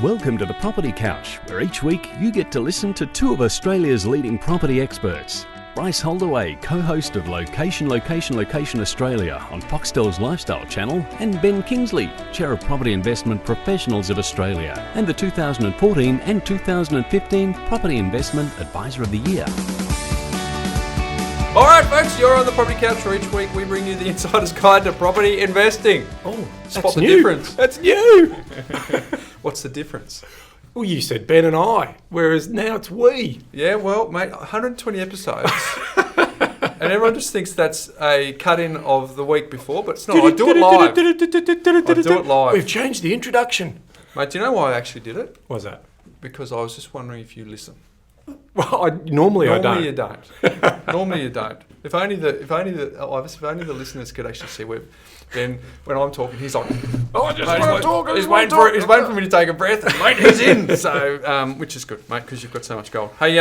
Welcome to the Property Couch, where each week you get to listen to two of Australia's leading property experts. Bryce Holdaway, co-host of Location Australia on Foxtel's Lifestyle Channel, and Ben Kingsley, Chair of Property Investment Professionals of Australia, and the 2014 and 2015 Property Investment Advisor of the Year. All right, folks, you're on the Property Couch, where each week we bring you the insider's guide to property investing. Oh, spot the difference. That's new. What's the difference? Well, you said Ben and I, whereas now it's we. Yeah, well, mate, 120 episodes. And everyone just thinks that's a cut-in of the week before, but it's not. I do it live. I do it live. We've changed the introduction. Mate, do you know why I actually did it? What's that? Because I was just wondering if you listen. Well, normally I don't. Normally you don't. Normally you don't. If only the listeners could actually see where Ben, when I'm talking, he's like, oh, I just want to talk. He's waiting for me to take a breath, and mate, he's in. So, which is good, mate, because you've got so much gold. Hey,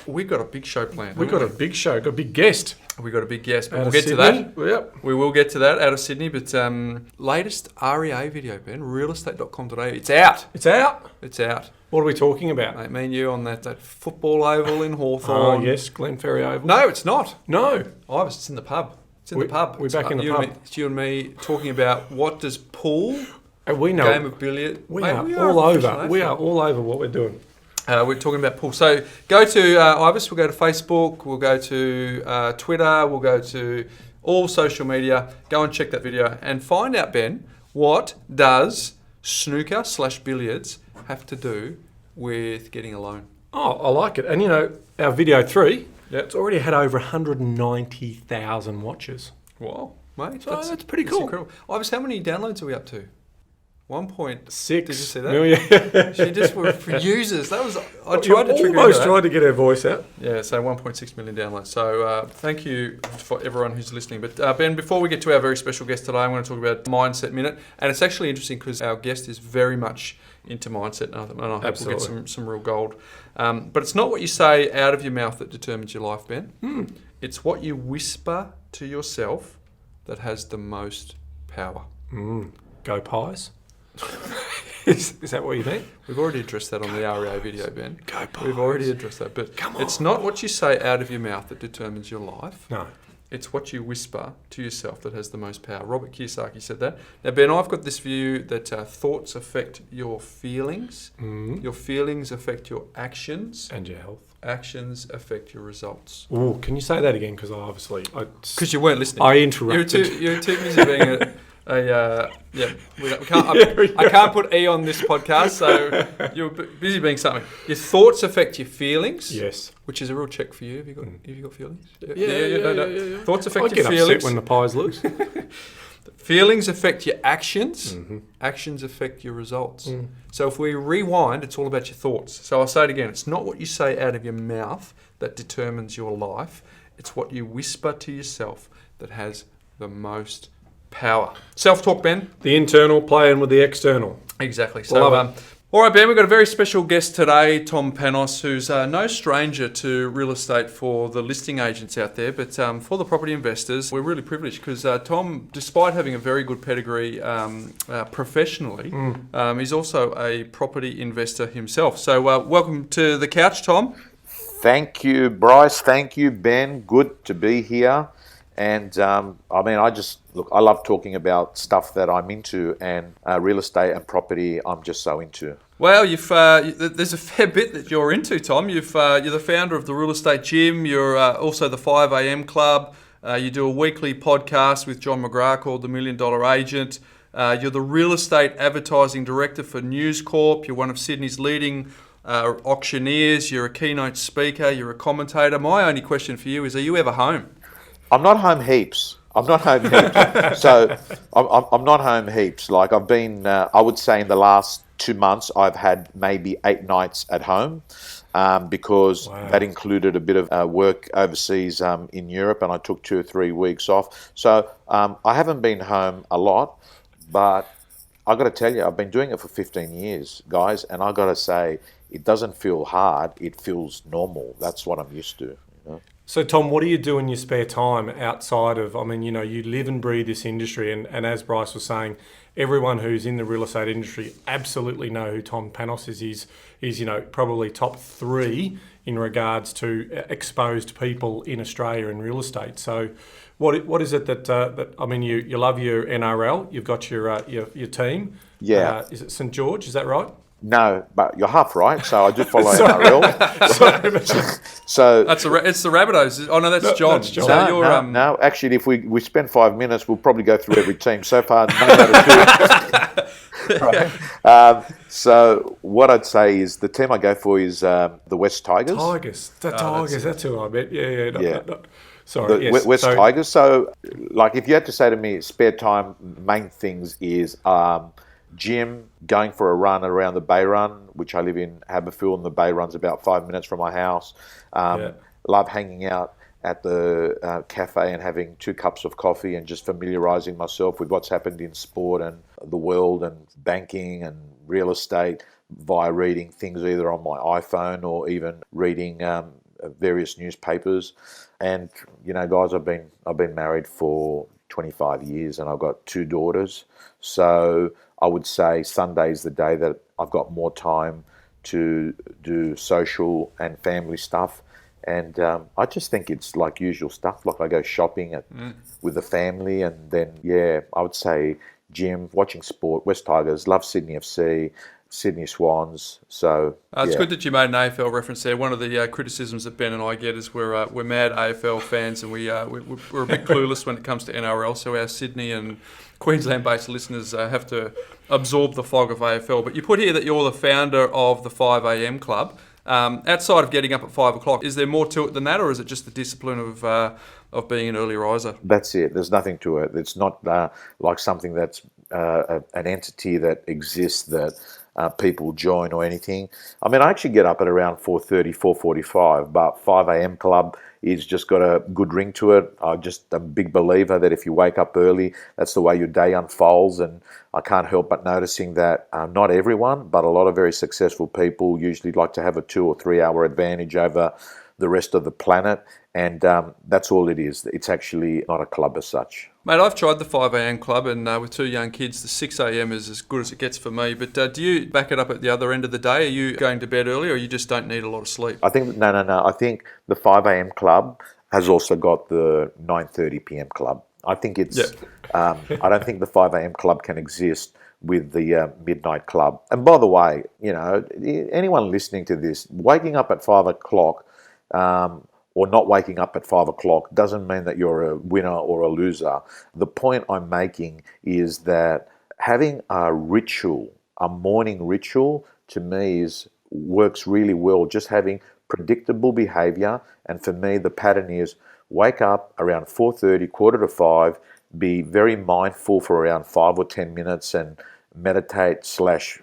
we've got a big show planned. We've got a big show, got a big guest. We've got a big guest, but Out we'll of get Sydney. to that. Yep. We will get to that out of Sydney, but latest REA video, Ben, realestate.com.au. It's out. It's out. It's out. What are we talking about? Mate, me and you on that football oval in Hawthorn. Oh, yes, Glenferrie Oval. No, it's not. No. It's in the pub. It's in the pub. We're back in the pub. It's you and me talking about what does pool, we know, game of billiard. We Mate, are all over. We are all over what we're doing. We're talking about pool. So go to Ibis, we'll go to Facebook, we'll go to Twitter, we'll go to all social media. Go and check that video and find out, Ben, what does snooker/billiards have to do with getting a loan? Oh, I like it. And, you know, our video 3, it's already had over 190,000 watches. Wow, mate. So that's pretty cool. Incredible. Ibis, how many downloads are we up to? 1.6 Did you see that? million. She just were for users. That was I tried to get her voice out. Yeah, so 1.6 million downloads. So thank you for everyone who's listening. But Ben, before we get to our very special guest today, I'm going to talk about Mindset Minute, and it's actually interesting because our guest is very much into mindset, and I hope we'll get some real gold. But it's not what you say out of your mouth that determines your life, Ben. It's what you whisper to yourself that has the most power. Go Pies. Is that what you mean? We've already addressed that on the REA video, Ben. Go Pies. We've already addressed that, but it's not what you say out of your mouth that determines your life. No. It's what you whisper to yourself that has the most power. Robert Kiyosaki said that. Now, Ben, I've got this view that thoughts affect your feelings. Your feelings affect your actions. And your health. Actions affect your results. Oh, can you say that again? Because Because you weren't listening. I interrupted. You're too busy being I can't put E on this podcast, so you're busy being something. Your thoughts affect your feelings. Yes. Which is a real check for you. Have you got feelings? Yeah. Thoughts affect I your get feelings. upset when the Pies lose. Feelings affect your actions. Actions affect your results. So if we rewind, it's all about your thoughts. So I'll say it again. It's not what you say out of your mouth that determines your life. It's what you whisper to yourself that has the most power. Self-talk, Ben. The internal playing with the external. Exactly. So, all right, Ben, we've got a very special guest today, Tom Panos, who's no stranger to real estate for the listing agents out there, but for the property investors, we're really privileged because Tom, despite having a very good pedigree professionally, he's also a property investor himself. So welcome to the couch, Tom. Thank you, Bryce. Thank you, Ben. Good to be here. And I love talking about stuff that I'm into, and real estate and property I'm just so into. Well, there's a fair bit that you're into, Tom. You're the founder of the Real Estate Gym. You're also the 5 a.m. Club. You do a weekly podcast with John McGrath called The $1 Million Agent. You're the Real Estate Advertising Director for News Corp. You're one of Sydney's leading auctioneers. You're a keynote speaker. You're a commentator. My only question for you is, are you ever home? I'm not home heaps. So I'm not home heaps. Like I've been, I would say in the last 2 months, I've had maybe 8 nights at home because that included a bit of work overseas in Europe, and I took 2 or 3 weeks off. So I haven't been home a lot, but I got to tell you, I've been doing it for 15 years, guys, and I got to say, it doesn't feel hard. It feels normal. That's what I'm used to. You know? So, Tom, what do you do in your spare time outside of, I mean, you live and breathe this industry, and as Bryce was saying, everyone who's in the real estate industry absolutely know who Tom Panos is. He's probably top 3 in regards to exposed people in Australia in real estate. So, what is it that I mean, you love your NRL, you've got your team. Yeah. Is it St George? Is that right? No, but you're half right. So I do follow NRL. So it's the Rabbitohs. Oh no, that's John. That's John. So you're, no. Actually, if we spend 5 minutes, we'll probably go through every team. So far, none out of 2. So what I'd say is the team I go for is the West Tigers. Tigers. That's who I meant. Yeah. Sorry. The West Tigers. So, like, if you had to say to me, spare time, main things is gym, going for a run around the Bay Run, which I live in Haberfield, and the Bay Run's about 5 minutes from my house. Love hanging out at the cafe and having 2 cups of coffee and just familiarising myself with what's happened in sport and the world and banking and real estate via reading things either on my iPhone or even reading various newspapers. And guys, I've been married for 25 years and I've got 2 daughters. So I would say Sunday's the day that I've got more time to do social and family stuff. And I just think it's like usual stuff. Like I go shopping with the family, and then, I would say gym, watching sport, West Tigers, love Sydney FC, Sydney Swans. So it's good that you made an AFL reference there. One of the criticisms that Ben and I get is we're mad AFL fans, and we're a bit clueless when it comes to NRL. So our Sydney and Queensland-based listeners have to absorb the fog of AFL. But you put here that you're the founder of the 5 a.m. club. Outside of getting up at 5 o'clock, is there more to it than that, or is it just the discipline of being an early riser? That's it. There's nothing to it. It's not like something that's an entity that exists that people join or anything. I mean, I actually get up at around 4:30, 4:45, but 5 a.m. club is just got a good ring to it. I'm just a big believer that if you wake up early, that's the way your day unfolds. And I can't help but noticing that not everyone, but a lot of very successful people usually like to have a 2 or 3 hour advantage over the rest of the planet. And that's all it is. It's actually not a club as such. Mate, I've tried the 5 a.m. club, and with 2 young kids, the 6 a.m. is as good as it gets for me. But do you back it up at the other end of the day? Are you going to bed early, or you just don't need a lot of sleep? I think no. I think the 5 a.m. club has also got the 9:30 p.m. club. I think it's. I don't think the 5 a.m. club can exist with the midnight club. And by the way, anyone listening to this, waking up at 5 o'clock. Or not waking up at 5 o'clock doesn't mean that you're a winner or a loser. The point I'm making is that having a ritual, a morning ritual, to me works really well. Just having predictable behavior. And for me, the pattern is wake up around 4:30, 4:45, be very mindful for around 5 or 10 minutes and meditate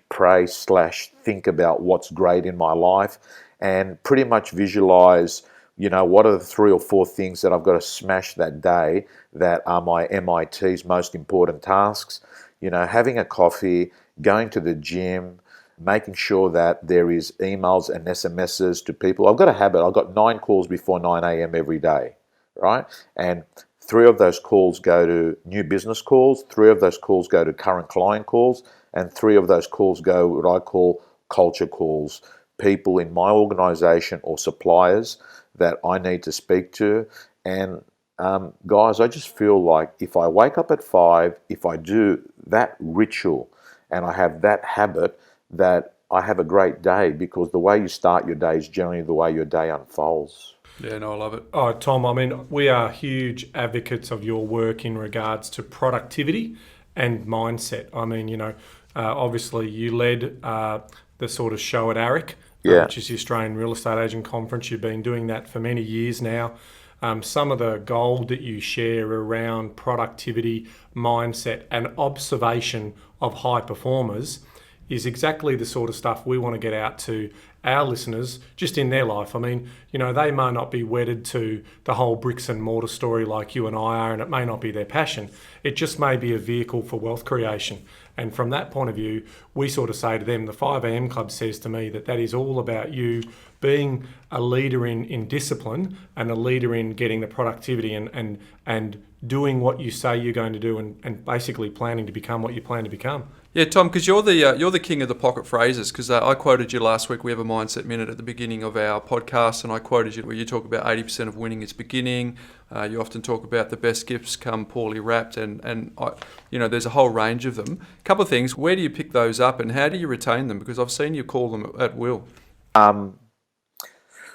/ pray / think about what's great in my life, and pretty much visualize what are the 3 or 4 things that I've got to smash that day that are my MIT's most important tasks. Having a coffee, going to the gym, making sure that there is emails and SMSs to people. I've got a habit. I've got 9 calls before 9 a.m. every day, right? And 3 of those calls go to new business calls, 3 of those calls go to current client calls, and 3 of those calls go what I call culture calls, people in my organization or suppliers that I need to speak to. And guys, I just feel like if I wake up at 5, if I do that ritual and I have that habit, that I have a great day, because the way you start your day is generally the way your day unfolds. Yeah, no, I love it. Oh, Tom, I mean, we are huge advocates of your work in regards to productivity and mindset. I mean, obviously you led the sort of show at ARIC, which is the Australian Real Estate Agent Conference. You've been doing that for many years now. Some of the gold that you share around productivity, mindset, and observation of high performers is exactly the sort of stuff we want to get out to our listeners just in their life. I mean, they may not be wedded to the whole bricks and mortar story like you and I are, and it may not be their passion. It just may be a vehicle for wealth creation. And from that point of view, we sort of say to them, the 5am Club says to me that is all about you being a leader in discipline and a leader in getting the productivity and doing what you say you're going to do and basically planning to become what you plan to become. Yeah, Tom, because you're the king of the pocket phrases. Because I quoted you last week. We have a mindset minute at the beginning of our podcast, and I quoted you where you talk about 80% of winning is beginning. You often talk about the best gifts come poorly wrapped, and there's a whole range of them. A couple of things. Where do you pick those up, and how do you retain them? Because I've seen you call them at will.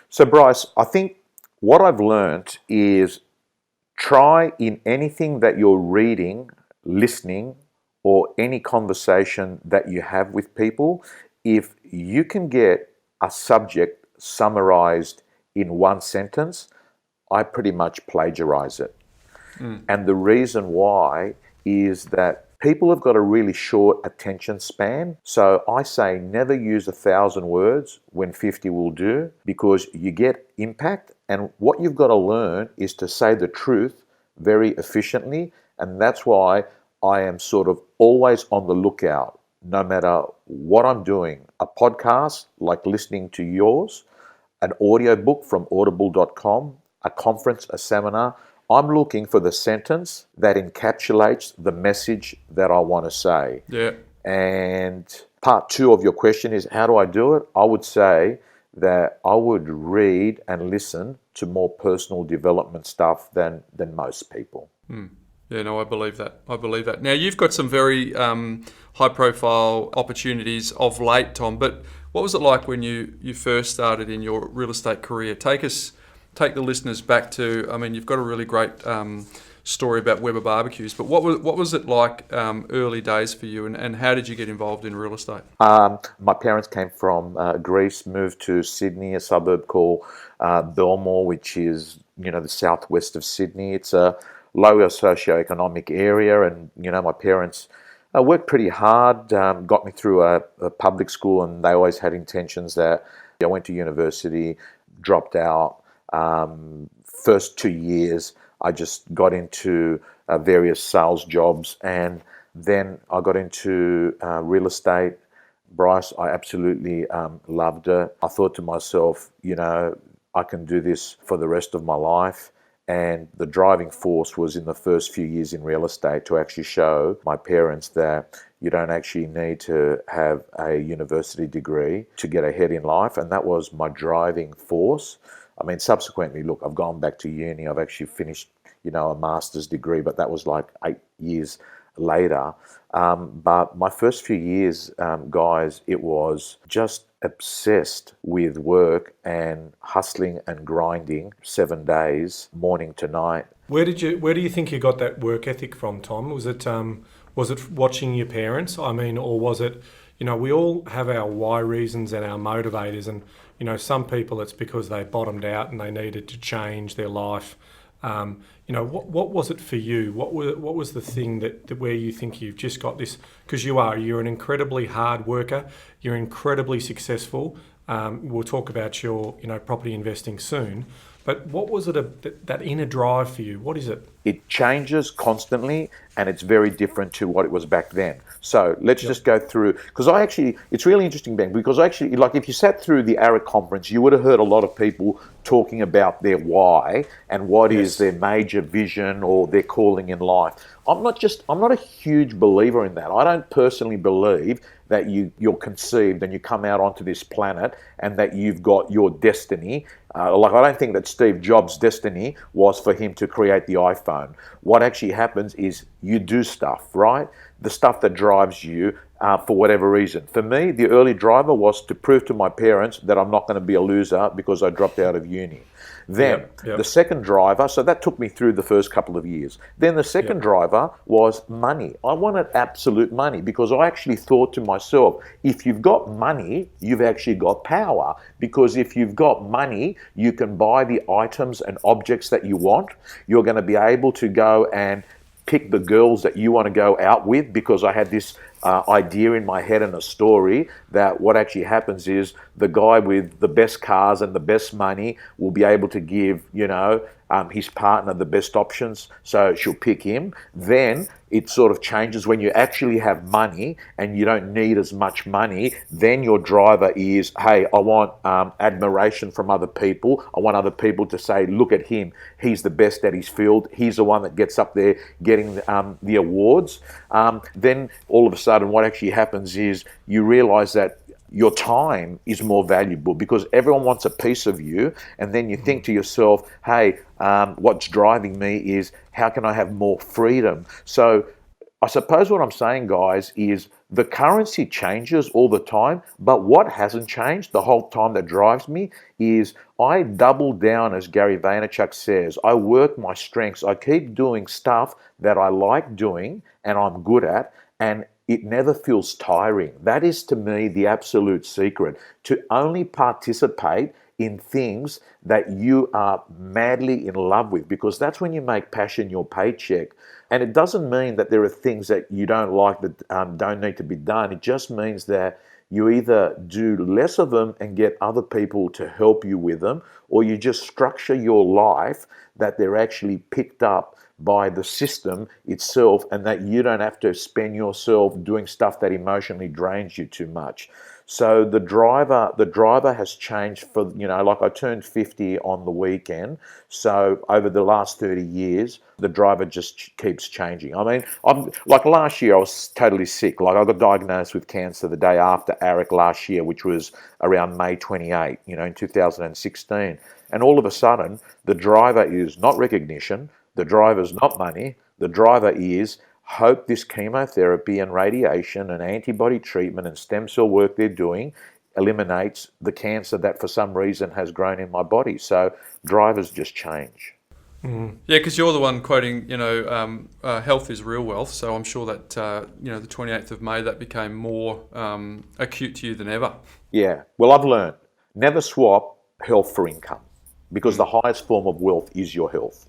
So Bryce, I think what I've learnt is try in anything that you're reading, listening, or any conversation that you have with people, if you can get a subject summarized in one sentence, I pretty much plagiarize it. And the reason why is that people have got a really short attention span. So I say never use 1,000 words when 50 will do, because you get impact. And what you've got to learn is to say the truth very efficiently. And that's why I am sort of always on the lookout, no matter what I'm doing. A podcast, like listening to yours, an audiobook from audible.com, a conference, a seminar. I'm looking for the sentence that encapsulates the message that I want to say. Yeah. And part two of your question is, how do I do it? I would say that I would read and listen to more personal development stuff than most people. Yeah, no, I believe that. Now, you've got some very high-profile opportunities of late, Tom, but what was it like when you first started in your real estate career? Take the listeners back to, you've got a really great story about Weber barbecues, but what was it like early days for you, and how did you get involved in real estate? My parents came from Greece, moved to Sydney, a suburb called Belmore, which is, the southwest of Sydney. It's a lower socioeconomic area, and, my parents worked pretty hard, got me through a public school, and they always had intentions that I went to university, dropped out. First 2 years, I just got into various sales jobs, and then I got into real estate. Bryce, I absolutely loved it. I thought to myself, I can do this for the rest of my life. And the driving force was in the first few years in real estate to actually show my parents that you don't actually need to have a university degree to get ahead in life. And that was my driving force. Subsequently, look, I've gone back to uni. I've actually finished, a master's degree, but that was like 8 years later. But my first few years, guys, it was just obsessed with work and hustling and grinding 7 days, morning to night. Where do you think you got that work ethic from, Tom? Was it watching your parents? Or was it, we all have our why reasons and our motivators, and some people it's because they bottomed out and they needed to change their life. What was it for you? What was the thing that where you think you've just got this? Because you're an incredibly hard worker. You're incredibly successful. We'll talk about your property investing soon. But what was it that inner drive for you? What is it? It changes constantly, and it's very different to what it was back then. So let's just go through, because it's really interesting, Ben, because if you sat through the ARIC conference, you would have heard a lot of people talking about their why and what is their major vision or their calling in life. I'm not a huge believer in that. I don't personally believe that you're conceived and you come out onto this planet and that you've got your destiny. I don't think that Steve Jobs' destiny was for him to create the iPhone. What actually happens is you do stuff, right? The stuff that drives you for whatever reason. For me, the early driver was to prove to my parents that I'm not going to be a loser because I dropped out of uni. Then the second driver, so that took me through the first couple of years. Then the second driver was money. I wanted absolute money because I actually thought to myself, if you've got money, you've actually got power. Because if you've got money, you can buy the items and objects that you want. You're going to be able to go and pick the girls that you want to go out with, because I had this idea in my head and a story that what actually happens is the guy with the best cars and the best money will be able to give, his partner the best options, so she'll pick him. Then it sort of changes when you actually have money and you don't need as much money. Then your driver is, hey, I want admiration from other people. I want other people to say, look at him. He's the best at his field. He's the one that gets up there getting the awards. Then all of a sudden what actually happens is you realize that your time is more valuable because everyone wants a piece of you. And then you think to yourself, hey, what's driving me is how can I have more freedom? So I suppose what I'm saying, guys, is the currency changes all the time, but what hasn't changed the whole time that drives me is I double down, as Gary Vaynerchuk says. I work my strengths. I keep doing stuff that I like doing and I'm good at, and it never feels tiring. That is, to me, the absolute secret. To only participate in things that you are madly in love with, because that's when you make passion your paycheck. And it doesn't mean that there are things that you don't like that don't need to be done. It just means that you either do less of them and get other people to help you with them, or you just structure your life that they're actually picked up by the system itself, and that you don't have to spend yourself doing stuff that emotionally drains you too much. So the driver has changed for, like I turned 50 on the weekend. So over the last 30 years, the driver just keeps changing. I mean, like last year, I was totally sick. Like I got diagnosed with cancer the day after ARIC last year, which was around May 28, in 2016. And all of a sudden, the driver is not recognition. The driver's not money. The driver is hope this chemotherapy and radiation and antibody treatment and stem cell work they're doing eliminates the cancer that for some reason has grown in my body. So drivers just change. Yeah, because you're the one quoting, health is real wealth. So I'm sure that, the 28th of May, that became more acute to you than ever. Yeah. Well, I've learned never swap health for income, because the highest form of wealth is your health.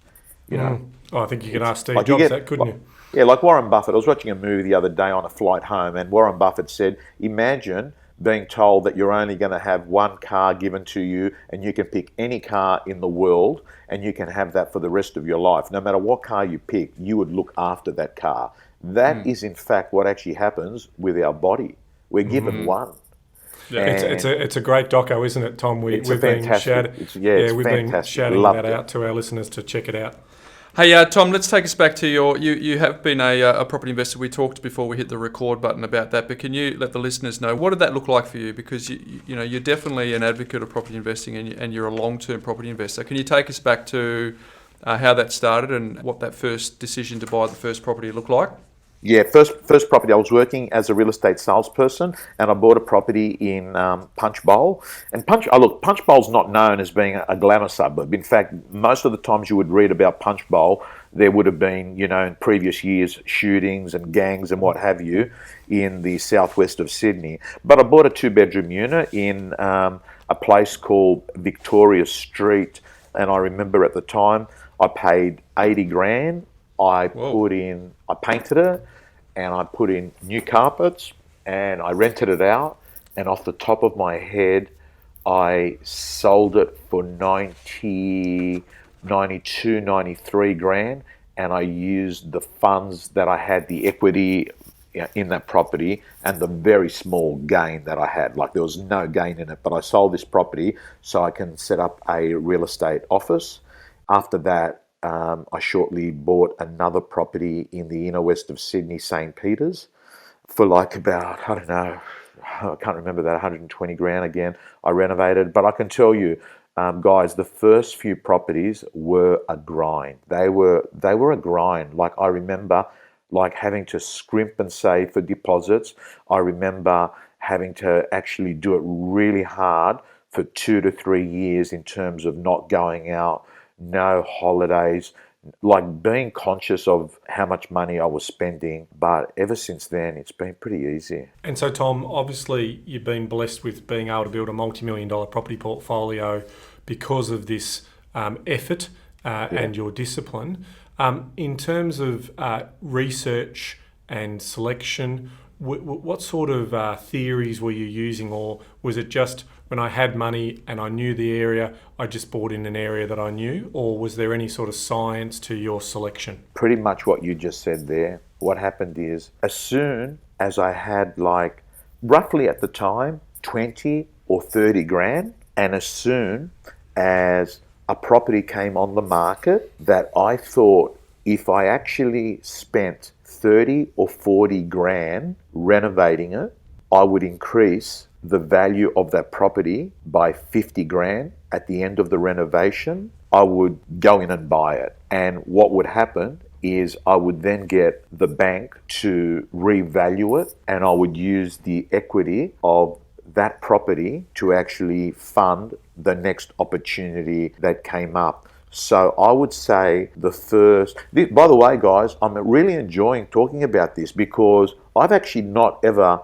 I think you could ask Steve Jobs that, couldn't you? Yeah, like Warren Buffett. I was watching a movie the other day on a flight home, and Warren Buffett said, imagine being told that you're only going to have one car given to you and you can pick any car in the world and you can have that for the rest of your life. No matter what car you pick, you would look after that car. That is in fact what actually happens with our body. We're given one. Yeah, it's a great doco, isn't it, Tom? We've been shouting that out to our listeners to check it out. Hey, Tom, let's take us back to you have been a property investor. We talked before we hit the record button about that, but can you let the listeners know, what did that look like for you? Because you're definitely an advocate of property investing, and you're a long-term property investor. Can you take us back to how that started and what that first decision to buy the first property looked like? Yeah, first property, I was working as a real estate salesperson, and I bought a property in Punchbowl. And Punchbowl's not known as being a glamour suburb. In fact, most of the times you would read about Punchbowl, there would have been, in previous years, shootings and gangs and what have you in the southwest of Sydney. But I bought a 2-bedroom unit in a place called Victoria Street, and I remember at the time I paid 80 grand. I painted it, and I put in new carpets, and I rented it out, and off the top of my head, I sold it for 92, 93 grand, and I used the funds that I had, the equity in that property, and the very small gain that I had. Like, there was no gain in it, but I sold this property so I can set up a real estate office. After that, I shortly bought another property in the inner west of Sydney, St. Peter's, for like about, I can't remember that, 120 grand again. I renovated, but I can tell you, guys, the first few properties were a grind. They were a grind. Like, I remember having to scrimp and save for deposits. I remember having to actually do it really hard for 2 to 3 years in terms of not going out, no holidays, like being conscious of how much money I was spending. But ever since then, it's been pretty easy. And so, Tom, obviously you've been blessed with being able to build a multi-million-dollar property portfolio because of this effort and your discipline. In terms of research and selection, what sort of theories were you using, or was it just when I had money and I knew the area, I just bought in an area that I knew, or was there any sort of science to your selection? Pretty much what you just said there. what happened is, as soon as I had like, roughly at the time, 20 or 30 grand, and as soon as a property came on the market that I thought if I actually spent 30 or 40 grand renovating it, I would increase the value of that property by 50 grand at the end of the renovation, I would go in and buy it. And what would happen is I would then get the bank to revalue it, and I would use the equity of that property to actually fund the next opportunity that came up. So I would say by the way, guys, I'm really enjoying talking about this because I've actually not ever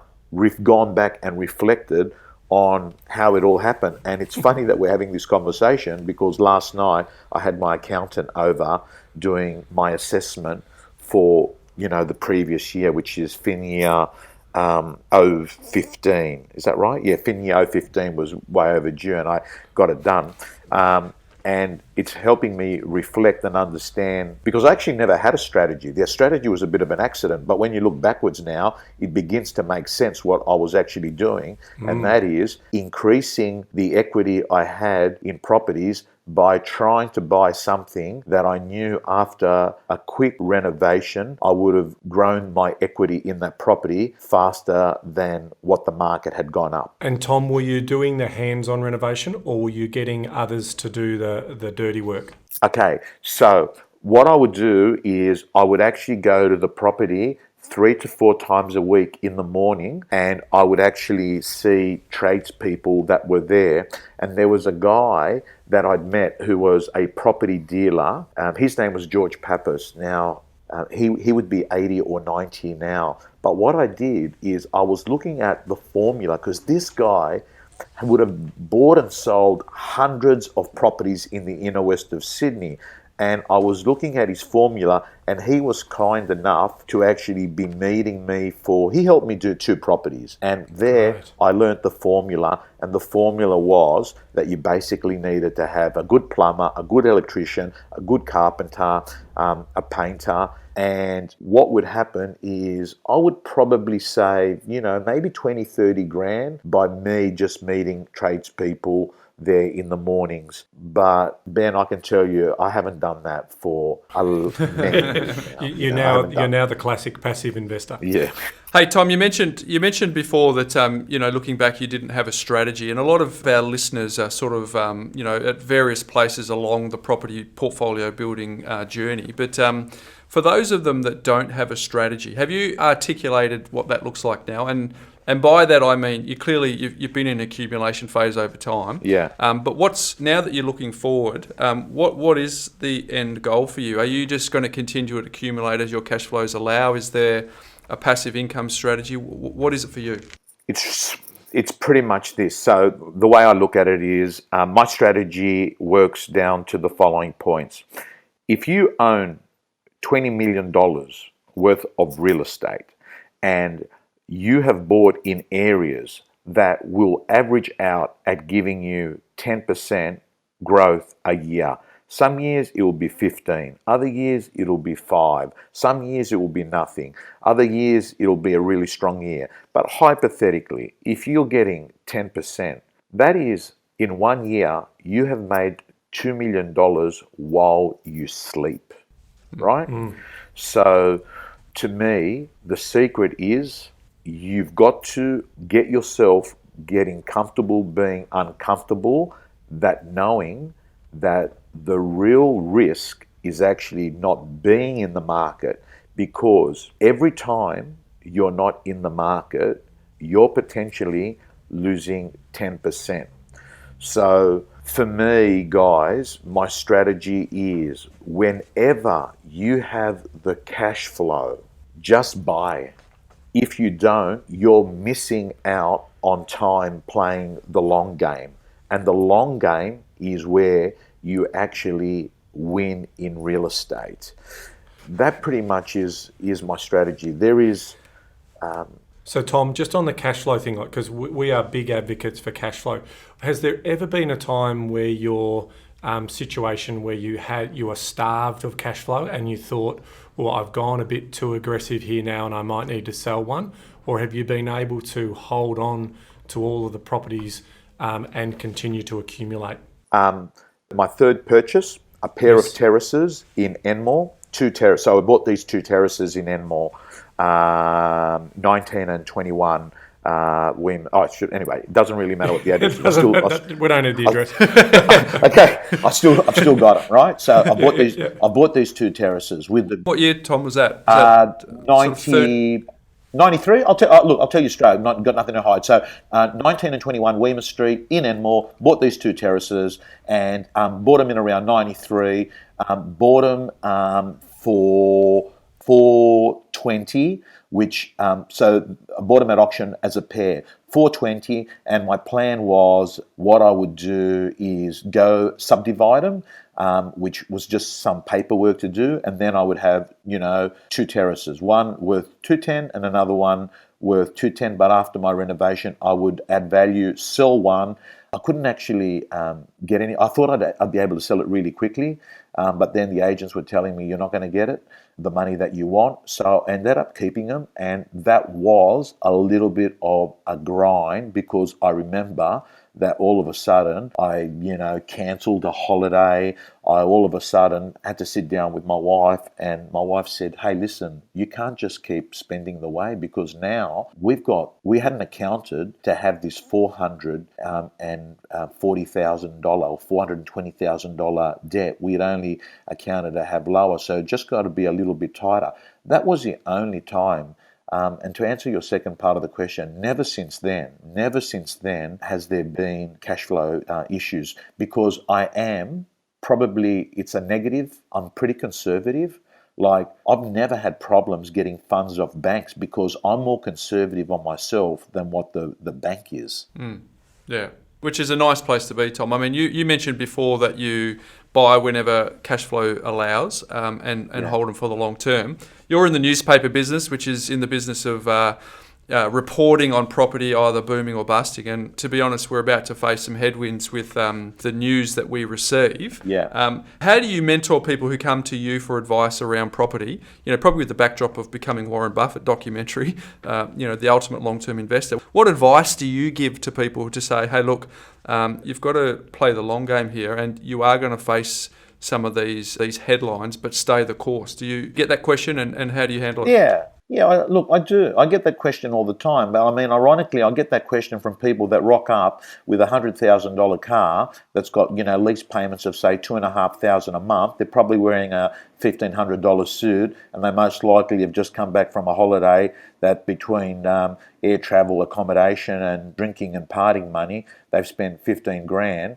gone back and reflected on how it all happened. And it's funny that we're having this conversation because last night I had my accountant over doing my assessment for, the previous year, which is fin year 015. Is that right? Yeah, fin year 015 was way overdue and I got it done. And it's helping me reflect and understand, because I actually never had a strategy. The strategy was a bit of an accident, but when you look backwards now, it begins to make sense what I was actually doing, and that is increasing the equity I had in properties by trying to buy something that I knew after a quick renovation, I would have grown my equity in that property faster than what the market had gone up. And Tom, were you doing the hands-on renovation or were you getting others to do the dirty work? Okay, so what I would do is I would actually go to the property 3 to 4 times a week in the morning, and I would actually see tradespeople that were there. And there was a guy that I'd met who was a property dealer. His name was George Pappas. Now, he would be 80 or 90 now. But what I did is I was looking at the formula, because this guy would have bought and sold hundreds of properties in the inner west of Sydney. And I was looking at his formula, and he was kind enough to actually be meeting me he helped me do 2 properties. And there Right. I learnt the formula, and the formula was that you basically needed to have a good plumber, a good electrician, a good carpenter, a painter. And what would happen is I would probably save, maybe 20, 30 grand by me just meeting tradespeople there in the mornings. But Ben, I can tell you, I haven't done that for many years now. You're now the classic passive investor. Yeah. Hey Tom, you mentioned before that looking back, you didn't have a strategy, and a lot of our listeners are sort of at various places along the property portfolio building journey. But for those of them that don't have a strategy, have you articulated what that looks like now? And by that I mean you've been in an accumulation phase over time. Yeah. But now that you're looking forward, what is the end goal for you? Are you just going to continue to accumulate as your cash flows allow? Is there a passive income strategy? What is it for you? It's pretty much this. So the way I look at it is my strategy works down to the following points. If you own $20 million worth of real estate and you have bought in areas that will average out at giving you 10% growth a year. Some years it will be 15, other years it'll be 5, some years it will be nothing, other years it'll be a really strong year. But hypothetically, if you're getting 10%, that is in 1 year you have made $2 million while you sleep, right? So to me, the secret is you've got to get yourself getting comfortable being uncomfortable, that knowing that the real risk is actually not being in the market, because every time you're not in the market, you're potentially losing 10%. So for me, guys, my strategy is whenever you have the cash flow, just buy. If you don't, you're missing out on time playing the long game. And the long game is where you actually win in real estate. That pretty much is my strategy. There is... So Tom, just on the cash flow thing, because we are big advocates for cash flow, has there ever been a time where your situation where you were starved of cash flow and you thought, well, I've gone a bit too aggressive here now and I might need to sell one? Or have you been able to hold on to all of the properties and continue to accumulate? My third purchase, a pair of terraces in Enmore, two terraces. So I bought these two terraces in Enmore, 19 and 21. Anyway, it doesn't really matter what the address is. We don't need the address. Okay, I've still got it, right? So I bought these two terraces with the. What year, Tom, was that? 93. I'll tell you straight. Got nothing to hide. So, 19 and 21 Weymouth Street in Enmore. Bought these two terraces and bought them in around 93. Bought them for $420, which so I bought them at auction as a pair, $420. And my plan was what I would do is go subdivide them. Which was just some paperwork to do, and then I would have, two terraces, one worth $210 and another one worth $210. But after my renovation, I would add value, sell one. I couldn't actually get any. I thought I'd be able to sell it really quickly, but then the agents were telling me you're not going to get it, the money that you want. So I ended up keeping them, and that was a little bit of a grind because I remember that all of a sudden I, cancelled a holiday. I all of a sudden had to sit down with my wife, and my wife said, hey, listen, you can't just keep spending the way because now we hadn't accounted to have this $440,000 or $420,000 debt. We had only accounted to have lower. So it just got to be a little bit tighter. That was the only time. And to answer your second part of the question, never since then has there been cash flow issues because it's a negative. I'm pretty conservative. Like I've never had problems getting funds off banks because I'm more conservative on myself than what the bank is. Yeah, which is a nice place to be, Tom. I mean, you mentioned before that you buy whenever cash flow allows and hold them for the long term. You're in the newspaper business, which is in the business of reporting on property either booming or busting. And to be honest, we're about to face some headwinds with the news that we receive. Yeah. How do you mentor people who come to you for advice around property? Probably with the backdrop of becoming Warren Buffett documentary, the ultimate long-term investor. What advice do you give to people to say, hey, look, you've got to play the long game here and you are going to face some of these headlines, but stay the course? Do you get that question and how do you handle it? Yeah, I do. I get that question all the time. But I mean, ironically, I get that question from people that rock up with a $100,000 car that's got, lease payments of say $2,500 a month. They're probably wearing a $1,500 suit, and they most likely have just come back from a holiday that between air travel, accommodation, and drinking and partying money, they've spent $15,000,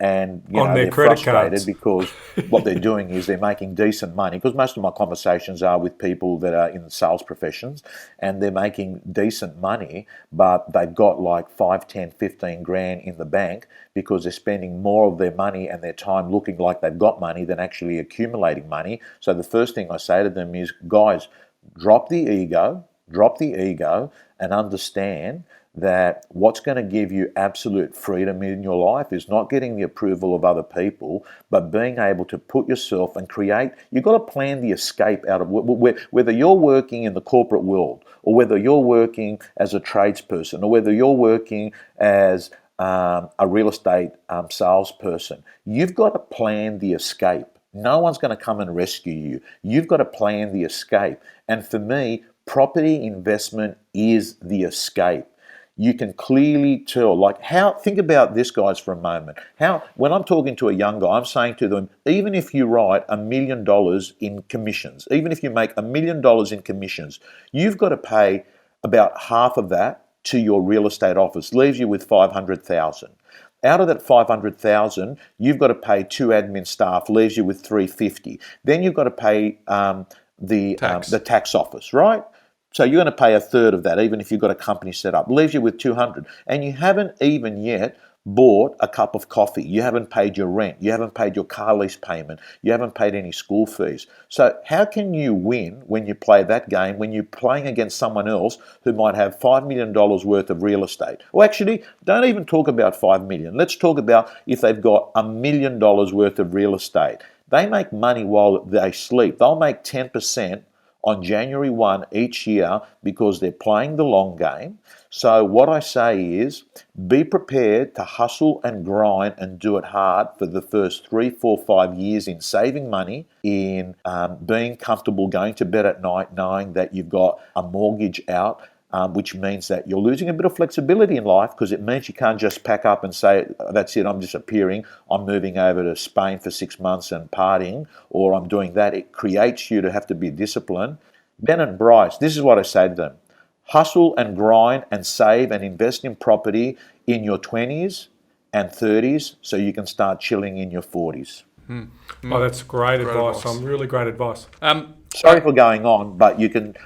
and they're frustrated because what they're doing is they're making decent money. Because most of my conversations are with people that are in sales professions, and they're making decent money, but they've got like 5, 10, 15 grand in the bank because they're spending more of their money and their time looking like they've got money than actually accumulating money. So the first thing I say to them is, guys, drop the ego and understand that what's going to give you absolute freedom in your life is not getting the approval of other people, but being able to put yourself and create. You've got to plan the escape out of whether you're working in the corporate world or whether you're working as a tradesperson or whether you're working as a real estate salesperson. You've got to plan the escape. No one's going to come and rescue you. You've got to plan the escape. And for me, property investment is the escape. You can clearly tell, think about this, guys, for a moment. When I'm talking to a young guy, I'm saying to them, even if you write $1 million in commissions, even if you make $1 million in commissions, you've got to pay about half of that to your real estate office, leaves you with $500,000. Out of that $500,000, you've got to pay 2 admin staff, leaves you with $350. Then you've got to pay the tax office, right? So you're going to pay a third of that, even if you've got a company set up. Leaves you with $200, and you haven't even yet bought a cup of coffee. You haven't paid your rent. You haven't paid your car lease payment. You haven't paid any school fees. So how can you win when you play that game, when you're playing against someone else who might have $5 million worth of real estate? Well, actually, don't even talk about 5 million. Let's talk about if they've got $1 million worth of real estate. They make money while they sleep. They'll make 10% on January 1 each year because they're playing the long game. So what I say is be prepared to hustle and grind and do it hard for the first 3, 4, 5 years in saving money, in being comfortable going to bed at night knowing that you've got a mortgage out, which means that you're losing a bit of flexibility in life because it means you can't just pack up and say, that's it, I'm disappearing, I'm moving over to Spain for 6 months and partying, or I'm doing that. It creates you to have to be disciplined. Ben and Bryce, this is what I say to them. Hustle and grind and save and invest in property in your 20s and 30s so you can start chilling in your 40s. Oh, that's great advice. Really great advice. Sorry for going on, but you can,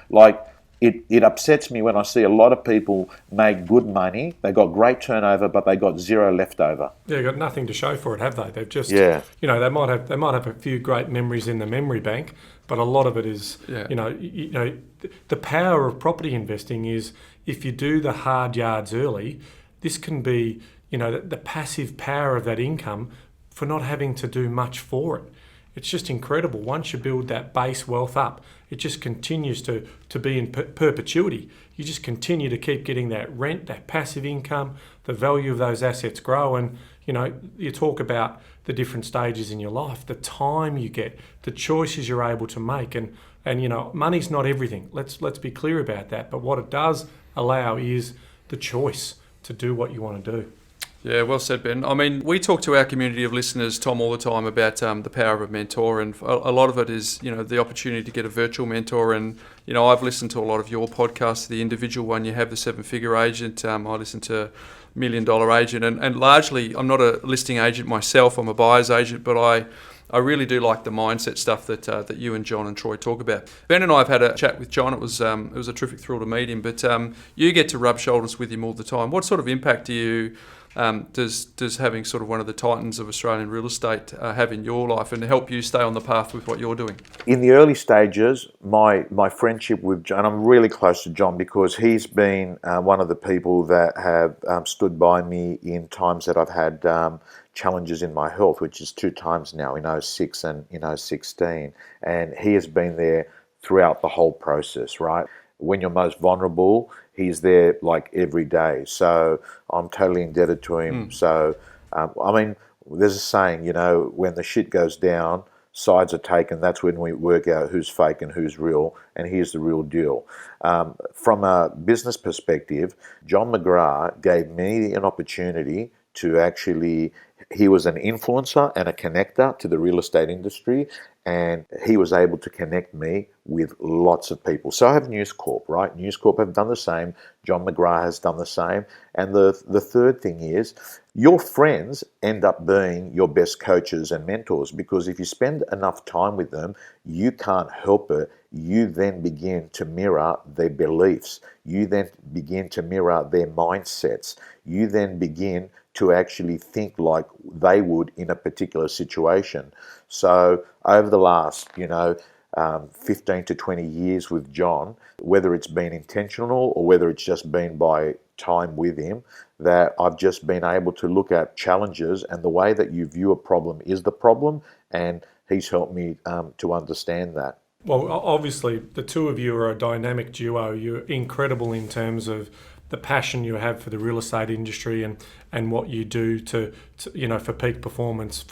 it upsets me when I see a lot of people make good money. They got great turnover, but they got zero left over. Yeah, got nothing to show for it, have they? They've just, Yeah. they might have a few great memories in the memory bank, but a lot of it is, the power of property investing is if you do the hard yards early, this can be, the passive power of that income for not having to do much for it. It's just incredible. Once you build that base wealth up, it just continues to be in perpetuity. You just continue to keep getting that rent, that passive income, the value of those assets grow. And, you talk about the different stages in your life, the time you get, the choices you're able to make. And money's not everything. Let's be clear about that. But what it does allow is the choice to do what you want to do. Yeah, well said, Ben. I mean, we talk to our community of listeners, Tom, all the time about the power of a mentor, and a lot of it is, the opportunity to get a virtual mentor. And, I've listened to a lot of your podcasts, the individual one you have, the 7-figure agent. I listen to $1 million agent, and largely, I'm not a listing agent myself. I'm a buyer's agent, but I really do like the mindset stuff that you and John and Troy talk about. Ben and I have had a chat with John. It was a terrific thrill to meet him, but you get to rub shoulders with him all the time. What sort of impact does having sort of one of the titans of Australian real estate have in your life and help you stay on the path with what you're doing? In the early stages, my friendship with John, I'm really close to John because he's been one of the people that have stood by me in times that I've had challenges in my health, which is 2 times now, in 2006 and in 2016. And he has been there throughout the whole process, right? When you're most vulnerable, he's there like every day. So I'm totally indebted to him. So, there's a saying, when the shit goes down, sides are taken. That's when we work out who's fake and who's real. And here's the real deal. From a business perspective, John McGrath gave me an opportunity to actually, he was an influencer and a connector to the real estate industry, and he was able to connect me with lots of people. So I have News Corp, right? News Corp have done the same. John McGrath has done the same. And the third thing is, your friends end up being your best coaches and mentors, because if you spend enough time with them, you can't help it. You then begin to mirror their beliefs. You then begin to mirror their mindsets. You then begin to actually think like they would in a particular situation. So over the last, 15 to 20 years with John, whether it's been intentional or whether it's just been by time with him, that I've just been able to look at challenges, and the way that you view a problem is the problem, and he's helped me to understand that. Well, obviously, the two of you are a dynamic duo. You're incredible in terms of the passion you have for the real estate industry and what you do to for peak performance.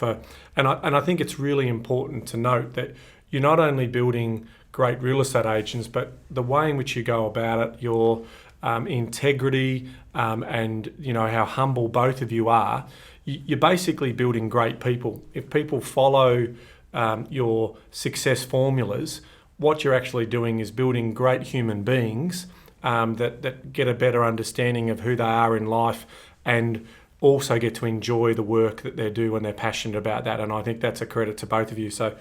And I think it's really important to note that you're not only building great real estate agents, but the way in which you go about it, your integrity, and how humble both of you are. You're basically building great people. If people follow your success formulas, what you're actually doing is building great human beings that get a better understanding of who they are in life, and also get to enjoy the work that they do when they're passionate about that. And I think that's a credit to both of you. So,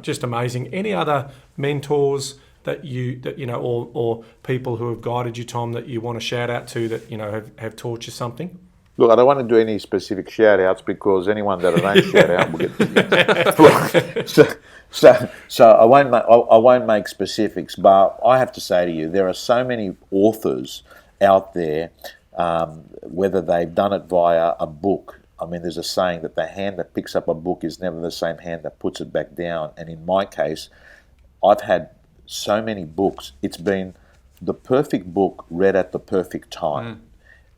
just amazing. Any other mentors that or people who have guided you, Tom, that you want to shout out to that, have taught you something? Look, I don't want to do any specific shout-outs because anyone that I don't shout out will get... so I won't make specifics, but I have to say to you, there are so many authors out there, whether they've done it via a book. I mean, there's a saying that the hand that picks up a book is never the same hand that puts it back down. And in my case, I've had so many books. It's been the perfect book read at the perfect time.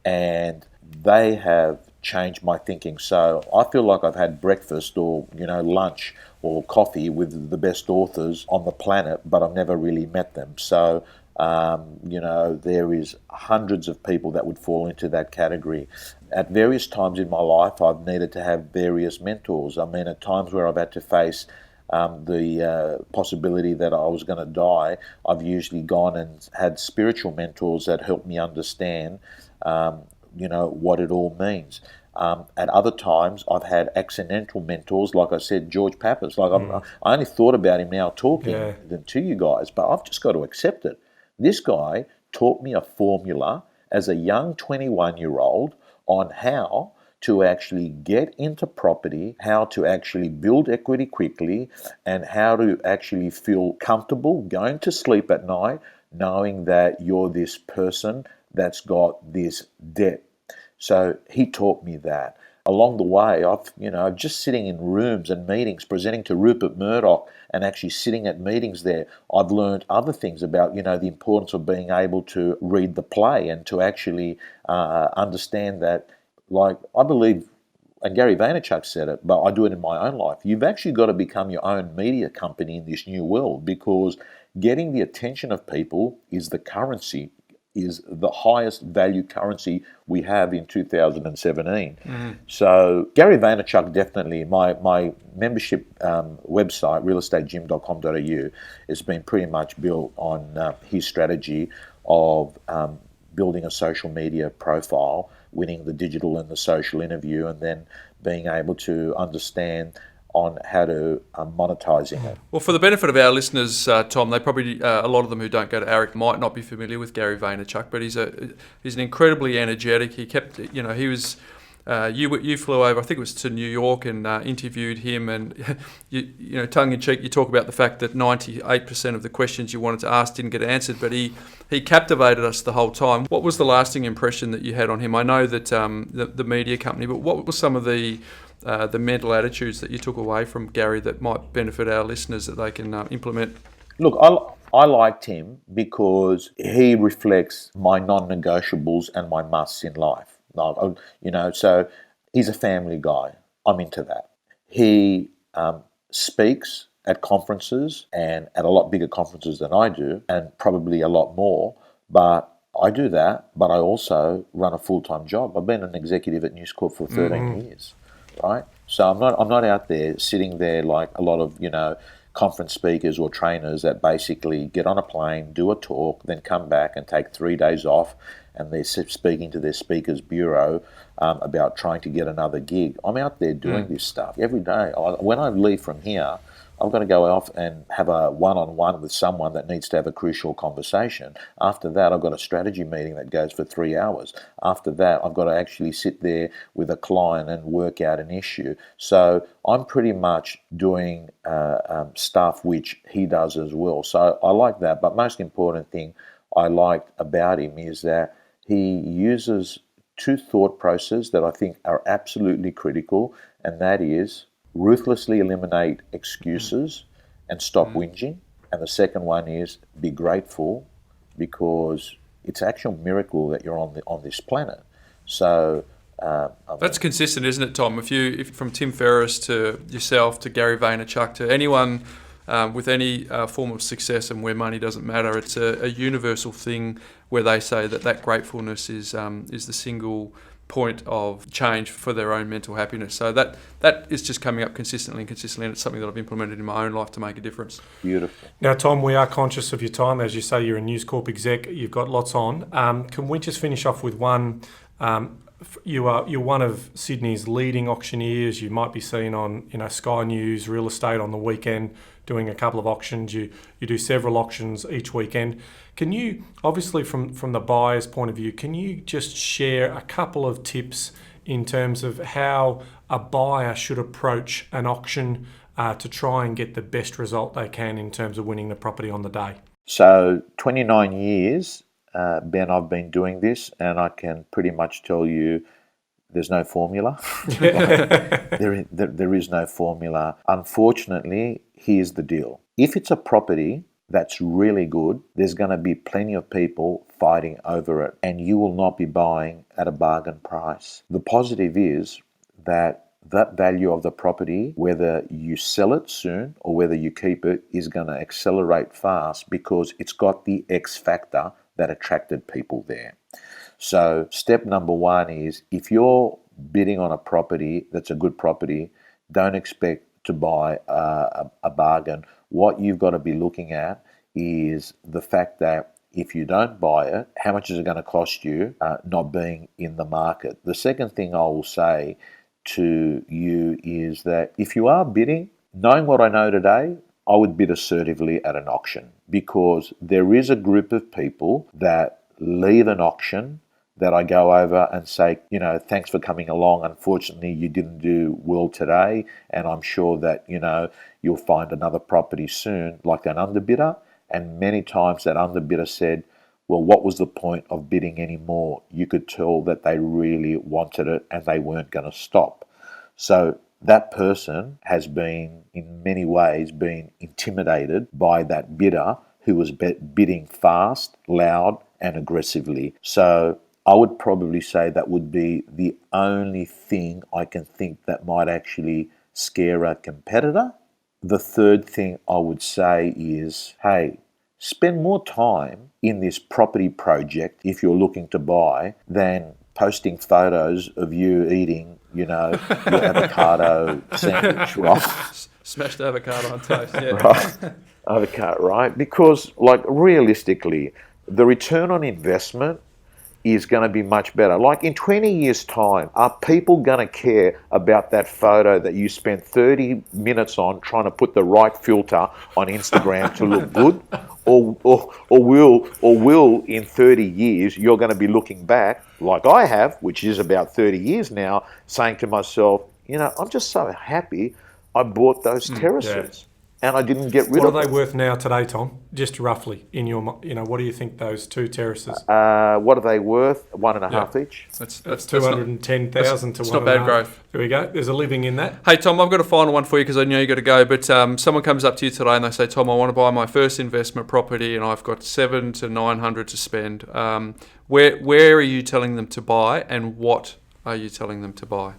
And they have changed my thinking. So I feel like I've had breakfast or, lunch or coffee with the best authors on the planet, but I've never really met them. So, there is hundreds of people that would fall into that category. At various times in my life, I've needed to have various mentors. I mean, at times where I've had to face the possibility that I was going to die, I've usually gone and had spiritual mentors that helped me understand what it all means. At other times, I've had accidental mentors, like I said, George Pappas. I only thought about him now talking to you guys, but I've just got to accept it. This guy taught me a formula as a young 21-year-old on how to actually get into property, how to actually build equity quickly, and how to actually feel comfortable going to sleep at night knowing that you're this person that's got this debt. So he taught me that. Along the way, I've just sitting in rooms and meetings, presenting to Rupert Murdoch and actually sitting at meetings there, I've learned other things about, the importance of being able to read the play and to actually understand that, like, I believe, and Gary Vaynerchuk said it, but I do it in my own life. You've actually got to become your own media company in this new world, because getting the attention of people is the currency, is the highest value currency we have in 2017. So Gary Vaynerchuk, definitely, my membership website, realestategym.com.au, has been pretty much built on his strategy of building a social media profile, winning the digital and the social interview, and then being able to understand on how to monetizing it. Well, for the benefit of our listeners, Tom, they probably a lot of them who don't go to ARIC might not be familiar with Gary Vaynerchuk, but he's an incredibly energetic. He kept, he was. You flew over, I think it was to New York, and interviewed him, and tongue in cheek, you talk about the fact that 98% of the questions you wanted to ask didn't get answered, but he captivated us the whole time. What was the lasting impression that you had on him? I know that the media company, but what were some of the mental attitudes that you took away from Gary that might benefit our listeners that they can implement? Look, I liked him because he reflects my non-negotiables and my musts in life. So he's a family guy. I'm into that. He speaks at conferences, and at a lot bigger conferences than I do, and probably a lot more. But I do that, but I also run a full-time job. I've been an executive at News Corp for 13 years, right? So I'm not out there sitting there like a lot of, conference speakers or trainers that basically get on a plane, do a talk, then come back and take 3 days off, and they're speaking to their speakers bureau about trying to get another gig. I'm out there doing this stuff every day. When I leave from here, I'm going to go off and have a one-on-one with someone that needs to have a crucial conversation. After that, I've got a strategy meeting that goes for 3 hours. After that, I've got to actually sit there with a client and work out an issue. So I'm pretty much doing stuff which he does as well. So I like that. But most important thing I liked about him is that he uses two thought processes that I think are absolutely critical, and that is ruthlessly eliminate excuses and stop whinging. And the second one is be grateful, because it's an actual miracle that you're on this planet. So that's consistent, isn't it, Tom? If from Tim Ferriss to yourself to Gary Vaynerchuk to anyone with any form of success and where money doesn't matter, it's a universal thing where they say that gratefulness is the single point of change for their own mental happiness. So that is just coming up consistently, and it's something that I've implemented in my own life to make a difference. Beautiful. Now, Tom, we are conscious of your time. As you say, you're a News Corp exec. You've got lots on. Can we just finish off with one you're one of Sydney's leading auctioneers. You might be seen on Sky News, Real Estate on the weekend, doing a couple of auctions. You do several auctions each weekend. Can you, obviously from the buyer's point of view, can you just share a couple of tips in terms of how a buyer should approach an auction to try and get the best result they can in terms of winning the property on the day? So 29 years, Ben, I've been doing this, and I can pretty much tell you there's no formula. There is no formula. Unfortunately, here's the deal. If it's a property that's really good, there's going to be plenty of people fighting over it, and you will not be buying at a bargain price. The positive is that value of the property, whether you sell it soon or whether you keep it, is going to accelerate fast because it's got the X factor that attracted people there. So step number one is, if you're bidding on a property that's a good property, don't expect to buy a bargain. What you've got to be looking at is the fact that if you don't buy it, how much is it going to cost you not being in the market? The second thing I will say to you is that if you are bidding, knowing what I know today, I would bid assertively at an auction, because there is a group of people that leave an auction that I go over and say, thanks for coming along. Unfortunately, you didn't do well today, and I'm sure that, you'll find another property soon, like an underbidder. And many times that underbidder said, well, what was the point of bidding anymore? You could tell that they really wanted it and they weren't going to stop. So that person has been, in many ways, been intimidated by that bidder who was bidding fast, loud, and aggressively. So I would probably say that would be the only thing I can think that might actually scare a competitor. The third thing I would say is, hey, spend more time in this property project if you're looking to buy than posting photos of you eating, your avocado sandwich, right? Smashed avocado on toast, yeah. Right. Avocado, right? Because, realistically, the return on investment is going to be much better. Like in 20 years' time, are people going to care about that photo that you spent 30 minutes on trying to put the right filter on Instagram to look good? Or will in 30 years you're going to be looking back, like I have, which is about 30 years now, saying to myself, I'm just so happy I bought those terraces. And I didn't get rid of them. What are they worth now today, Tom? Just roughly, in your, what do you think those two terraces? What are they worth? 1.5 each. That's 210,000 to it's 1.5. not bad growth. There we go. There's a living in that. Hey Tom, I've got a final one for you because I know you got to go. But someone comes up to you today and they say, Tom, I want to buy my first investment property and I've got $700 to $900 to spend. Where are you telling them to buy, and what are you telling them to buy?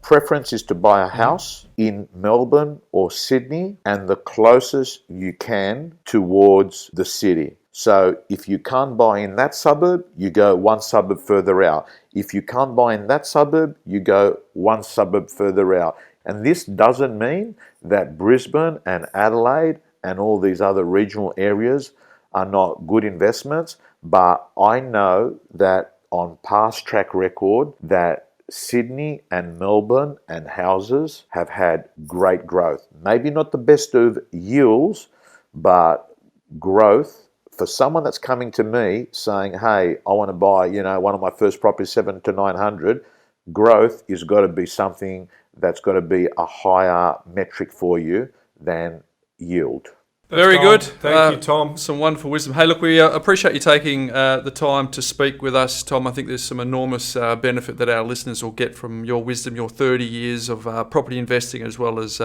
Preference is to buy a house in Melbourne or Sydney, and the closest you can towards the city. So if you can't buy in that suburb, you go one suburb further out. If you can't buy in that suburb, you go one suburb further out. And this doesn't mean that Brisbane and Adelaide and all these other regional areas are not good investments, but I know that on past track record that Sydney and Melbourne and houses have had great growth. Maybe not the best of yields, but growth. For someone that's coming to me saying, hey, I want to buy, one of my first properties, 700 to 900, growth is got to be something that's got to be a higher metric for you than yield. Very Tom. good. Thank you, Tom. Some wonderful wisdom. Hey, look, we appreciate you taking the time to speak with us, Tom. I think there's some enormous benefit that our listeners will get from your wisdom, your 30 years of property investing, as well as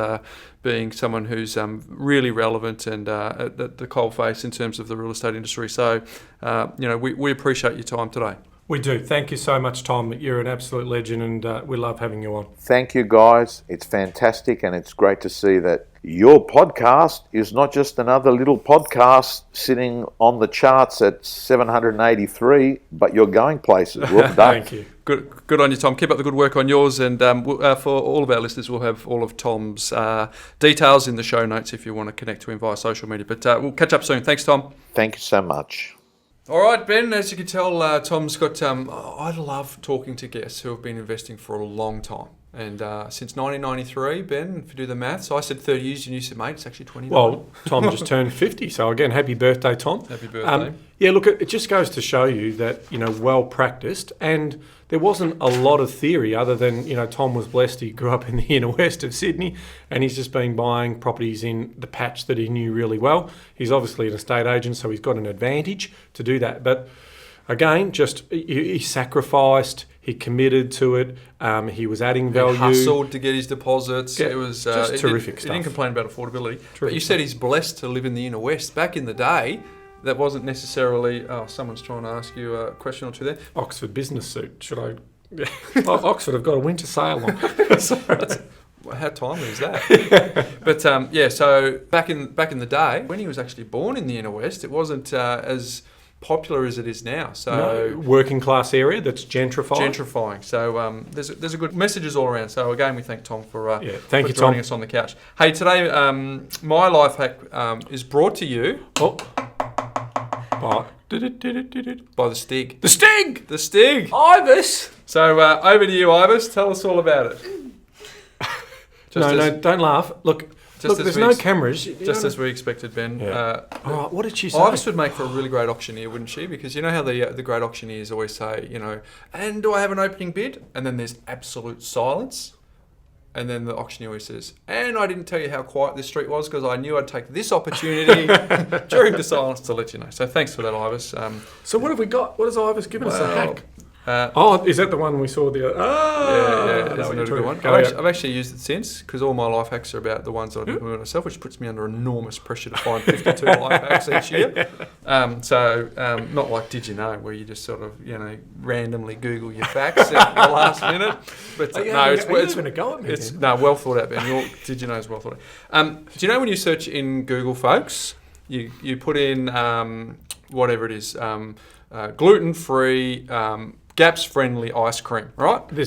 being someone who's really relevant and at the coalface in terms of the real estate industry. So, we appreciate your time today. We do. Thank you so much, Tom. You're an absolute legend, and we love having you on. Thank you, guys. It's fantastic, and it's great to see that your podcast is not just another little podcast sitting on the charts at 783, but you're going places. Well done. Thank you. Good on you, Tom. Keep up the good work on yours. And for all of our listeners, we'll have all of Tom's details in the show notes if you want to connect to him via social media. But we'll catch up soon. Thanks, Tom. Thank you so much. All right, Ben, as you can tell, Tom's got... I love talking to guests who have been investing for a long time. And since 1993, Ben, if you do the maths, I said 30 years and you said, mate, it's actually 29. Well, Tom just turned 50. So again, happy birthday, Tom. Happy birthday. Yeah, look, it just goes to show you that, well practiced. And there wasn't a lot of theory other than, Tom was blessed. He grew up in the inner west of Sydney and he's just been buying properties in the patch that he knew really well. He's obviously an estate agent, so he's got an advantage to do that. But again, just he sacrificed, he committed to it, he was adding value. He hustled to get his deposits. Yeah, it was just terrific stuff. He didn't complain about affordability. Terrific But you said he's blessed to live in the inner west. Back in the day, that wasn't necessarily... Oh, someone's trying to ask you a question or two there. Oxford business suit, should I... Oxford have got a winter sale on. Sorry. How timely is that? But so back in the day, when he was actually born in the inner west, it wasn't as popular as it is now. So working class area that's gentrifying. So there's a good messages all around. So again, we thank Tom for thank you, joining Tom. us on the couch. Hey, today my life hack is brought to you by the Stig. The Stig! The Stig! Ibis! So over to you, Ibis. Tell us all about it. No, don't laugh. Look, there's no cameras. As we expected, Ben. Yeah. What did she say? Ibis would make for a really great auctioneer, wouldn't she? Because you know how the great auctioneers always say, and do I have an opening bid? And then there's absolute silence. And then the auctioneer always says, and I didn't tell you how quiet this street was because I knew I'd take this opportunity during the silence to let you know. So thanks for that, Ibis. So what have we got? What has Ibis given us a hack? Uh, is that the one we saw the other? Yeah, isn't it a good one? I've actually used it since, because all my life hacks are about the ones that I've implemented myself, which puts me under enormous pressure to find 52 life hacks each year. Not like Did You Know, where you just sort of, randomly Google your facts at the last minute. But it's well thought out, Ben. Your Did You Know is well thought out. Do you know when you search in Google, folks, you put in whatever it is, gluten-free, GAPS-friendly ice cream, right? I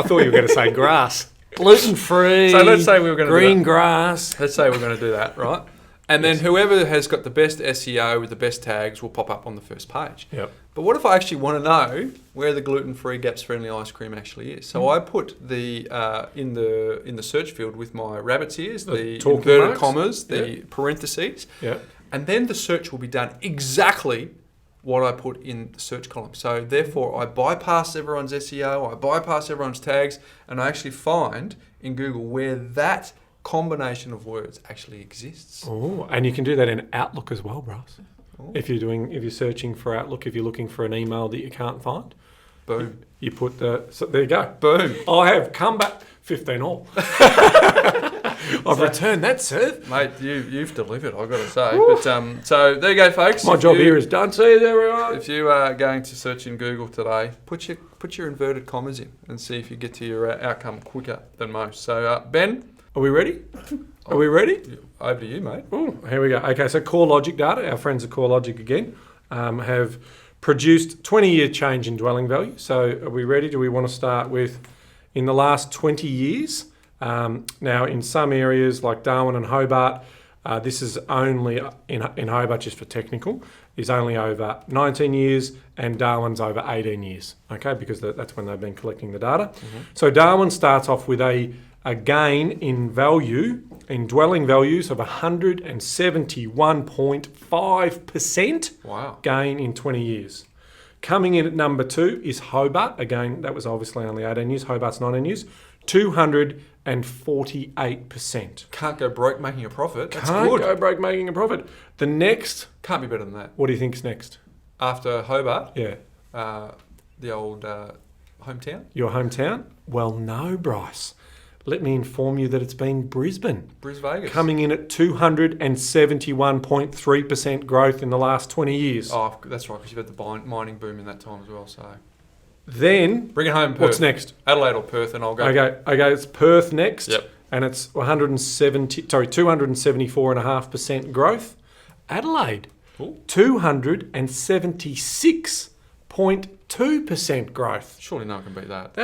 thought you were going to say grass. Gluten-free. So let's say we were going to green grass. Let's say we're going to do that, right? And then whoever has got the best SEO with the best tags will pop up on the first page. Yep. But what if I actually want to know where the gluten-free, GAPS-friendly ice cream actually is? So I put the in the search field with my rabbit's ears, the inverted commas, the parentheses, and then the search will be done exactly what I put in the search column. So therefore, I bypass everyone's SEO, I bypass everyone's tags, and I actually find in Google where that combination of words actually exists. Oh, and you can do that in Outlook as well, Bryce. If you're searching for Outlook, if you're looking for an email that you can't find, boom. You put so there you go. Boom. I have come back 15 all. I've returned that serve. Mate, you've delivered, I've got to say. But so there you go, folks. My job here is done. See you there, everyone. If you are going to search in Google today, put your inverted commas in and see if you get to your outcome quicker than most. So Ben, are we ready? Are we ready? Over to you, mate. Ooh, here we go. Okay, so CoreLogic data, our friends at CoreLogic again, have produced 20-year change in dwelling value. So are we ready? Do we want to start with in the last 20 years? Now, in some areas like Darwin and Hobart, this is only in Hobart, just for technical, is only over 19 years, and Darwin's over 18 years. Okay, because that's when they've been collecting the data. Mm-hmm. So Darwin starts off with a gain in value, in dwelling values of 171.5%. Wow. Gain in 20 years. Coming in at number 2 is Hobart. Again, that was obviously only 18 years. Hobart's 19 years. 248%. Can't go broke making a profit. That's Can't good. go broke making a profit. The next... Can't be better than that. What do you think's next? After Hobart? Yeah. The old hometown? Your hometown? Well, no, Bryce. Let me inform you that it's been Brisbane. Vegas. Coming in at 271.3% growth in the last 20 years. Oh, that's right, because you've had the mining boom in that time as well, so... Then... Bring it home, Perth. What's next? Adelaide or Perth, and I'll go... Okay, it's Perth next. Yep. And it's 274.5% growth. Adelaide, 276.2% growth. Surely no one can beat that.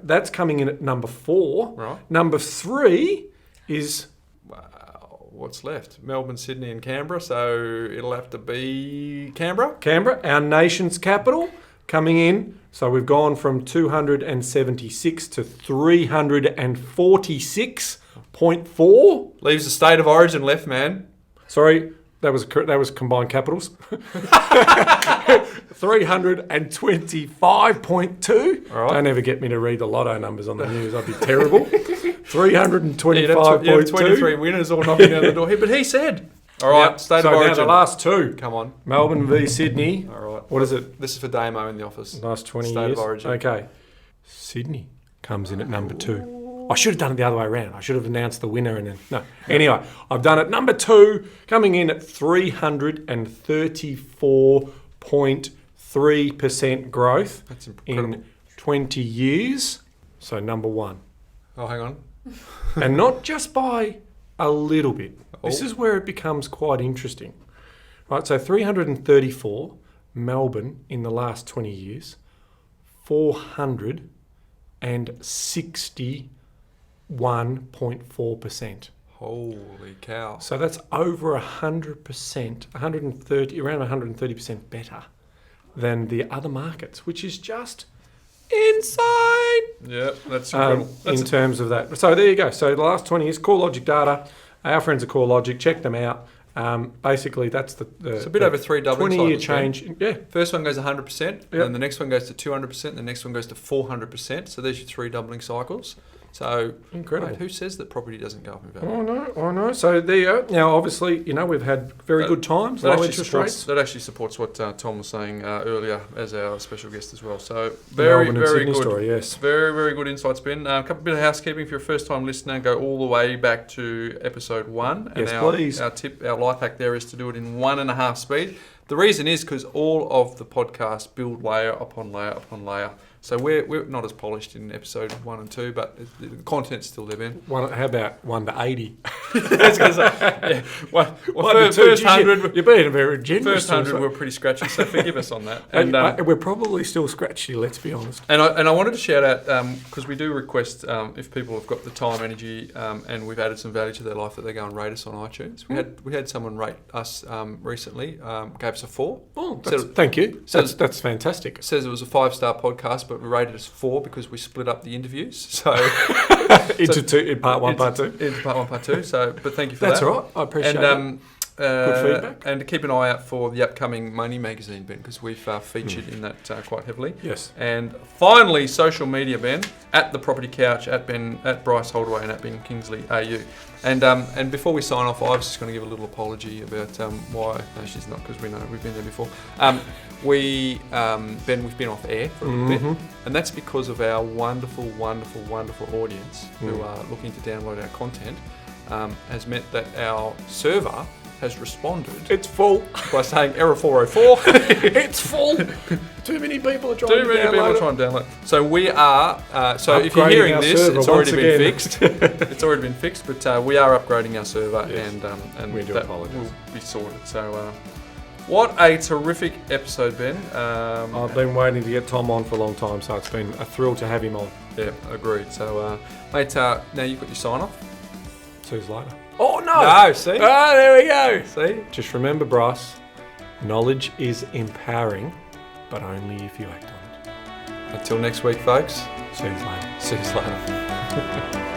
That's coming in at number 4. Right. Number 3 is... Wow. what's left? Melbourne, Sydney and Canberra. So it'll have to be Canberra. Canberra, our nation's capital, coming in. So we've gone from 276 to 346.4. Leaves the state of origin left, man. Sorry, that was combined capitals. 325.2. All right. Don't ever get me to read the lotto numbers on the news. I'd be terrible. You'd 325.2. have 23 winners all knocking down the door here. But he said, all right, Yep. state So of now origin. the last two. Come on. Melbourne v Sydney. All right. What is it? This is for Damo in the office. Last 20 State years. of origin. Okay. Sydney comes in at number 2. I should have done it the other way around. I should have announced the winner and then... No. Anyway, I've done it. Number 2, coming in at 334.3% growth That's incredible. in 20 years. So number 1. Oh, hang on. And not just by a little bit. This Oh. is where it becomes quite interesting. Right, so 334, Melbourne in the last 20 years, 461.4%. Holy cow. So that's over 100%, 130, around 130% better than the other markets, which is just insane. Yeah, that's incredible. In terms of that. So there you go. So the last 20 years, CoreLogic data, our friends at CoreLogic, check them out. Basically, that's the It's a bit over 3 doubling 20-year cycles, change. Yeah. First one goes 100%, Yep. then the next one goes to 200%, the next one goes to 400%. So there's your 3 doubling cycles. So, Incredible. mate, who says that property doesn't go up in value? I know. So there you go. Now, obviously, we've had very good times, low interest rates. That actually supports what Tom was saying earlier as our special guest as well. So very, Melbourne and very Sydney good. story, yes. Very, very good insights, Ben. A couple bit of housekeeping for your first-time listener. Go all the way back to episode 1. Yes, And please. our life hack there is to do it in 1.5 speed. The reason is because all of the podcasts build layer upon layer upon layer. So we're not as polished in episode 1 and 2, but the content's still there, Ben. How about 1 to 80? I was going to say, yeah. Well, One to two, first geez, 100, you're being very generous. first 100 we're pretty scratchy, so forgive us on that. And And we're probably still scratchy, let's be honest. And I wanted to shout out, because we do request, if people have got the time, energy, and we've added some value to their life, that they go and rate us on iTunes. We had someone rate us recently, gave us a 4. Oh, Said- thank you. says- That's fantastic. Says it was a 5-star podcast, but we rated us 4 because we split up the interviews. So Into two, in part 1, part 2. Into part 1, part 2. So, but thank you for That's that. all right. I appreciate And Good feedback. And to keep an eye out for the upcoming Money magazine, Ben, because we've featured in that quite heavily. Yes. And finally, social media, Ben, at the Property Couch, at Bryce Holdaway, and at Ben Kingsley AU. And before we sign off, I was just going to give a little apology about why. No, she's not, because we know we've been there before. Ben, we've been off air for a little bit, and that's because of our wonderful, wonderful, wonderful audience who are looking to download our content. Has meant that our server has responded It's full. by saying error 404. It's full. Too many people are trying Too to many people download are it. trying to download. So we are. So if you're Upgrading hearing our this, server it's already once been again. fixed. It's already been fixed, but we are upgrading our server, Yes. and We do that apologise. will be sorted. So. What a terrific episode, Ben. I've been waiting to get Tom on for a long time, so it's been a thrill to have him on. Yeah, agreed. So, mate, now you've got your sign off. See you later. Oh, no! No, see? Oh, there we go. See? Just remember, Bryce, knowledge is empowering, but only if you act on it. Until next week, folks. See you later. See you later.